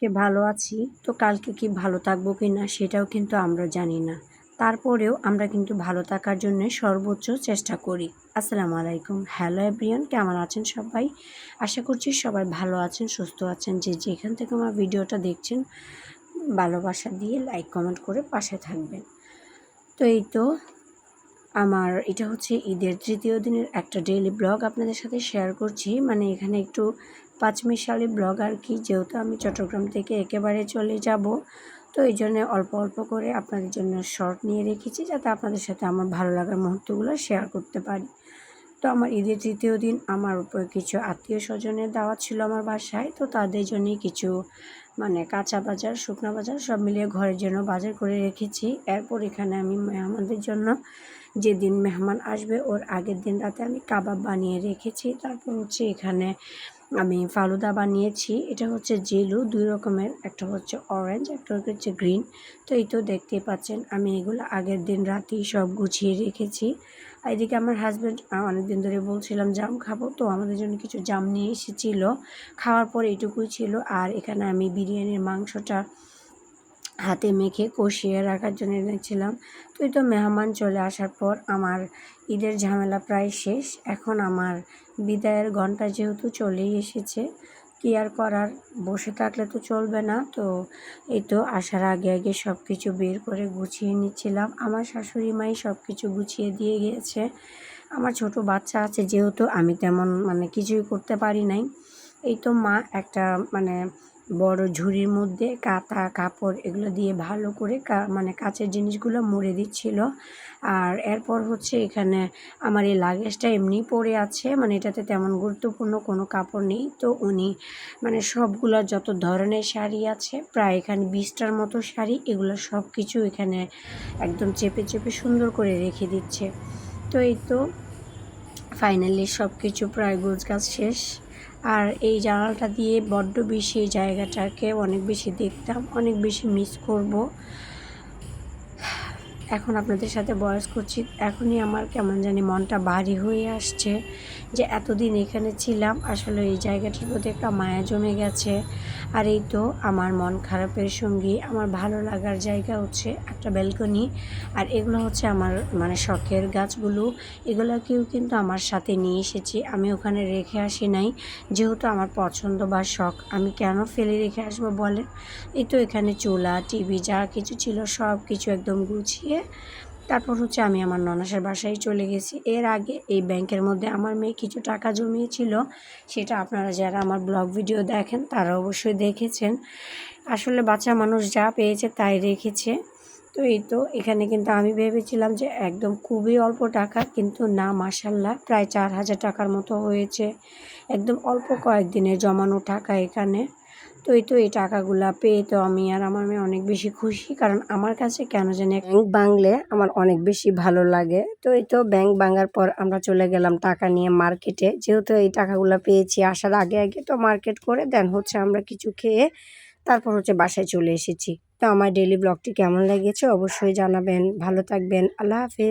আজকে ভালো আছি, তো কালকে কি ভালো থাকবো কি না সেটাও কিন্তু আমরা জানি না। তারপরেও আমরা কিন্তু ভালো থাকার জন্য সর্বোচ্চ চেষ্টা করি। আসসালামু আলাইকুম, হ্যালো এভরিওয়ান, কেমন আছেন সবাই? আশা করছি সবাই ভালো আছেন, সুস্থ আছেন। যে যেখান থেকে আমার ভিডিওটা দেখছেন, ভালোবাসা দিয়ে লাইক কমেন্ট করে পাশে থাকবেন। তো এই তো আমার এটা হচ্ছে ঈদের তৃতীয় দিনের একটা ডেইলি ব্লগ আপনাদের সাথে শেয়ার করছি। মানে এখানে একটু পাঁচমিশালি ব্লগ আর কি, যেহেতু আমি চট্টগ্রাম থেকে একেবারে চলে যাব, তো এই জন্য অল্প অল্প করে আপনাদের জন্য শর্ট নিয়ে রেখেছি, যাতে আপনাদের সাথে আমার ভালো লাগার মুহূর্তগুলো শেয়ার করতে পারি। তো আমার ঈদের তৃতীয় দিন আমার উপর কিছু আত্মীয় স্বজনের দাওয়াত ছিল আমার বাসায়, তো তাদের জন্যই কিছু মানে কাঁচা বাজার, শুকনা বাজার সব মিলিয়ে ঘরের জন্য বাজার করে রেখেছি। এরপর এখানে আমি মেহমানদের জন্য, যেদিন মেহমান আসবে ওর আগের দিন রাতে আমি কাবাব বানিয়ে রেখেছি। তারপর হচ্ছে এখানে আমি ফালুদা বানিয়েছি। এটা হচ্ছে জেলু, দুই রকমের, একটা হচ্ছে অরেঞ্জ, একটা হচ্ছে গ্রিন। তো এই তো দেখতেই পাচ্ছেন আমি এগুলো আগের দিন রাতেই সব গুছিয়ে রেখেছি। আর এদিকে আমার হাজব্যান্ড অনেক দিন ধরে বলছিলাম জাম খাবো, তো আমাদের জন্য কিছু জাম নিয়ে এসেছিল। খাওয়ার পর এইটুকুই ছিল। আর এখানে আমি বিরিয়ানির মাংসটা হাতে মেখে কষিয়ে রাখার জন্য এনেছিলাম। তো এই তো মেহমান চলে আসার পর আমার ঈদের ঝামেলা প্রায় শেষ। এখন আমার বিদায়ের ঘন্টা যেহেতু চলেই এসেছে, কি আর করার, বসে থাকলে তো চলবে না। তো এই তো আসার আগে আগে সব কিছু বের করে গুছিয়ে নিচ্ছিলাম। আমার শাশুড়ি মাই সব কিছু গুছিয়ে দিয়ে গিয়েছে। আমার ছোট বাচ্চা আছে, যেহেতু আমি তেমন মানে কিছুই করতে পারি নাই। এই তো মা একটা মানে বড় ঝুড়ির মধ্যে কাঁথা কাপড় এগুলো দিয়ে ভালো করে মানে কাচের জিনিসগুলো মুড়ে দিচ্ছিল। আর এরপর হচ্ছে এখানে আমার এই লাগেজটা এমনি পড়ে আছে, মানে এটাতে তেমন গুরুত্বপূর্ণ কোনো কাপড় নেই। তো উনি মানে সবগুলো যত ধরনের শাড়ি আছে, প্রায় এখানে 20টার মতো শাড়ি, এগুলো সব কিছু এখানে একদম চেপে চেপে সুন্দর করে রেখে দিচ্ছে। তো এই তো ফাইনালি সব কিছু প্রায় গোছগাছ শেষ। আর এই জানালাটা দিয়ে বড্ড বেশি এই জায়গাটাকে অনেক বেশি দেখতাম, অনেক বেশি মিস করব। এখন আপনাদের সাথে বয়স করছি, এখনই আমার কেমন জানি মনটা ভারী হয়ে আসছে যে এতদিন এখানে ছিলাম, আসলে এই জায়গাটার প্রতি একটা মায়া জমে গেছে। আর এই তো আমার মন খারাপের সঙ্গী আমার ভালো লাগার জায়গা হচ্ছে একটা ব্যালকনি। আর এগুলো হচ্ছে আমার মানে শখের গাছগুলো, এগুলোকেও কিন্তু আমার সাথে নিয়ে এসেছি, আমি ওখানে রেখে আসি নাই। যেহেতু আমার পছন্দ বা শখ, আমি কেন ফেলে রেখে আসবো বলেন। এই তো এখানে চুলা, টিভি যা কিছু ছিল সব কিছু একদম গুছিয়ে তারপর হচ্ছে আমি আমার ননাসের বাসায় চলে গেছি। এর আগে এই ব্যাংকের মধ্যে আমার মেয়ে কিছু টাকা জমিয়েছিল, সেটা আপনারা যারা আমার ব্লগ ভিডিও দেখেন তারা অবশ্যই দেখেছেন। আসলে বাচ্চা মানুষ যা পেয়েছে তাই রেখেছে। তো এই তো এখানে কিন্তু আমি ভেবেছিলাম যে একদম খুবই অল্প টাকা, কিন্তু না, মাশাল্লাহ প্রায় 4,000 টাকার মতো হয়েছে। একদম অল্প কয়েকদিনের জমানো টাকা এখানে। তো এই তো এই টাকাগুলা পেয়ে তো আমি আর আমার মেয়ে অনেক বেশি খুশি, কারণ আমার কাছে কেন জানি ব্যাংক ভাঙলে আমার অনেক বেশি ভালো লাগে। তো এই তো ব্যাংক ভাঙার পর আমরা চলে গেলাম টাকা নিয়ে মার্কেটে, যেহেতু এই টাকাগুলো পেয়েছি আসার আগে আগে, তো মার্কেট করে দেন হচ্ছে আমরা কিছু খেয়ে তারপর হচ্ছে বাসায় চলে এসেছি। তো আমার ডেইলি ব্লগটি কেমন লেগেছে অবশ্যই জানাবেন। ভালো থাকবেন, আল্লাহ হাফেজ।